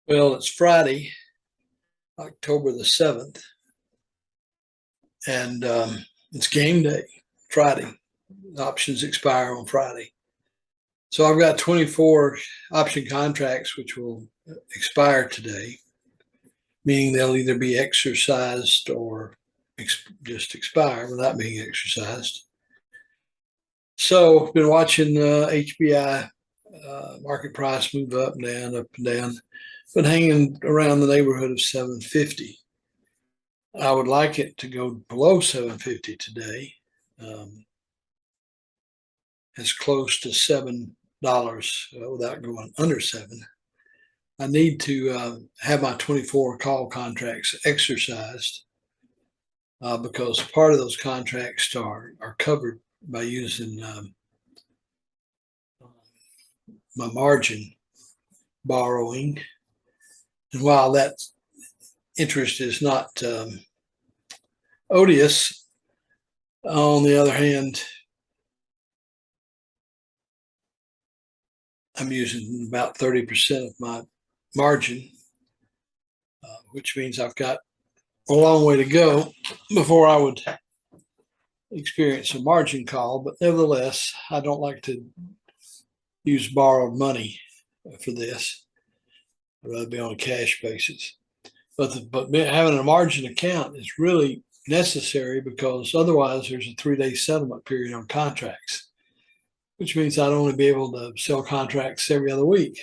Well, it's Friday, October the 7th, and it's game day Friday. Options expire on Friday. So I've got 24 option contracts which will expire today, meaning they'll either be exercised or just expire without being exercised. So I've been watching HBI market price move up and down, but hanging around the neighborhood of 750. I would like it to go below 750 today, as close to $7 without going under seven. I need to have my 24 call contracts exercised because part of those contracts are covered by using my margin borrowing. And while that interest is not odious, on the other hand, I'm using about 30% of my margin, which means I've got a long way to go before I would experience a margin call. But nevertheless, I don't like to use borrowed money for this. I'd rather be on a cash basis. But having a margin account is really necessary because otherwise there's a 3-day settlement period on contracts, which means I'd only be able to sell contracts every other week.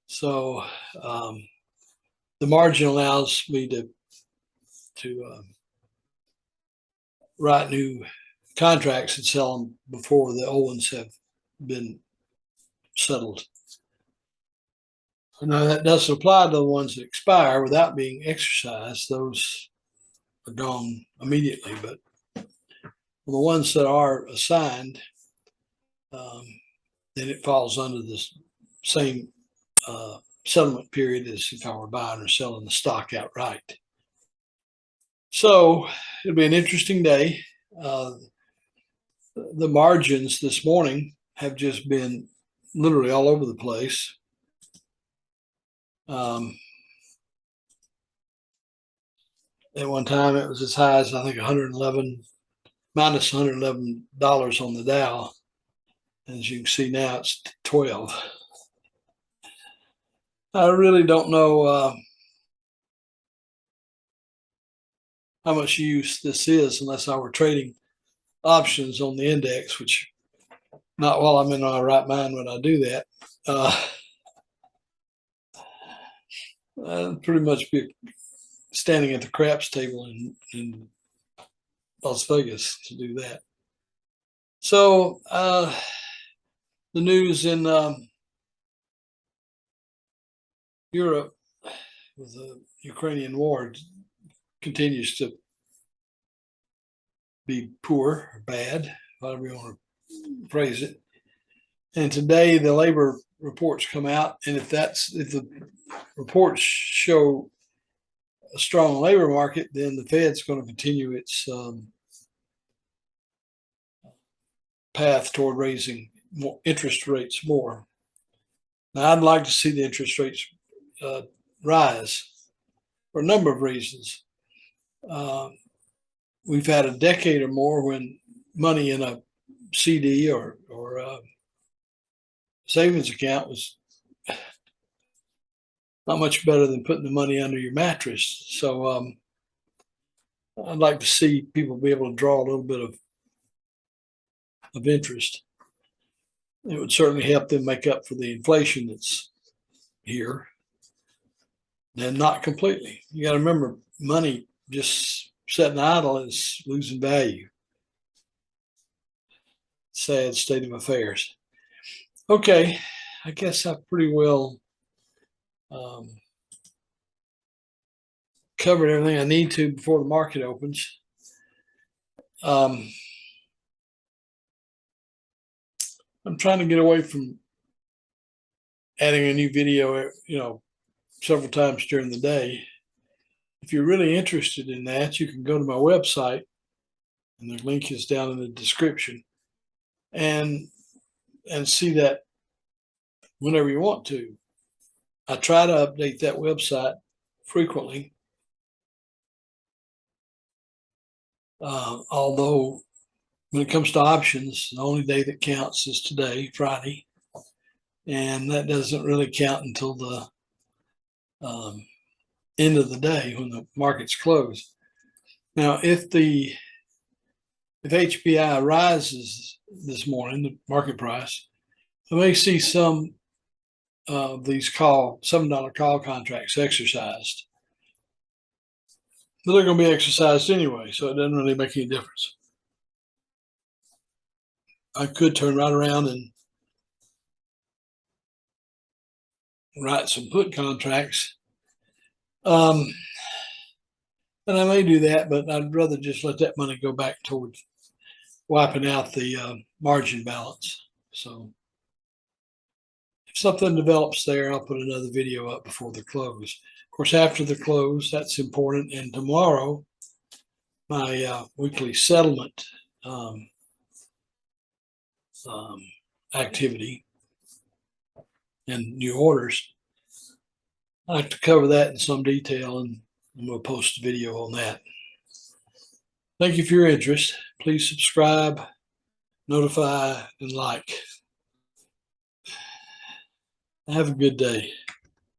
So the margin allows me to write new contracts and sell them before the old ones have been settled. Now that doesn't apply to the ones that expire without being exercised. Those are gone immediately. But the ones that are assigned, then it falls under the same settlement period as if I were buying or selling the stock outright. So it'll be an interesting day. The margins this morning have just been literally all over the place. At one time, it was as high as I think minus $111 on the Dow. As you can see now, it's 12. I really don't know how much use this is unless I were trading options on the index, which not while I'm in my right mind when I do that. I'd pretty much be standing at the craps table in Las Vegas to do that. So the news in Europe with the Ukrainian war continues to be poor or bad, however you want to phrase it. And today the labor reports come out, and if the reports show a strong labor market, then the Fed's going to continue its path toward raising more interest rates more. Now, I'd like to see the interest rates rise for a number of reasons. We've had a decade or more when money in a CD or savings account was not much better than putting the money under your mattress. So I'd like to see people be able to draw a little bit of interest. It would certainly help them make up for the inflation that's here. And not completely. You got to remember, money just sitting idle is losing value. Sad state of affairs. Okay, I guess I pretty well covered everything I need to before the market opens. I'm trying to get away from adding a new video, several times during the day. If you're really interested in that, you can go to my website, and the link is down in the description, and see that whenever you want to. I try to update that website frequently. Although when it comes to options, the only day that counts is today, Friday. And that doesn't really count until the end of the day when the markets close. Now, if HBI rises this morning, the market price, I may see some of these $7 call contracts exercised. But they're going to be exercised anyway, so it doesn't really make any difference. I could turn right around and write some put contracts. And I may do that, but I'd rather just let that money go back towards wiping out the margin balance. So if something develops there, I'll put another video up before the close. Of course, after the close, that's important. And tomorrow, my weekly settlement activity and new orders, I like to cover that in some detail, and we'll post a video on that. Thank you for your interest. Please subscribe, notify, and like. Have a good day.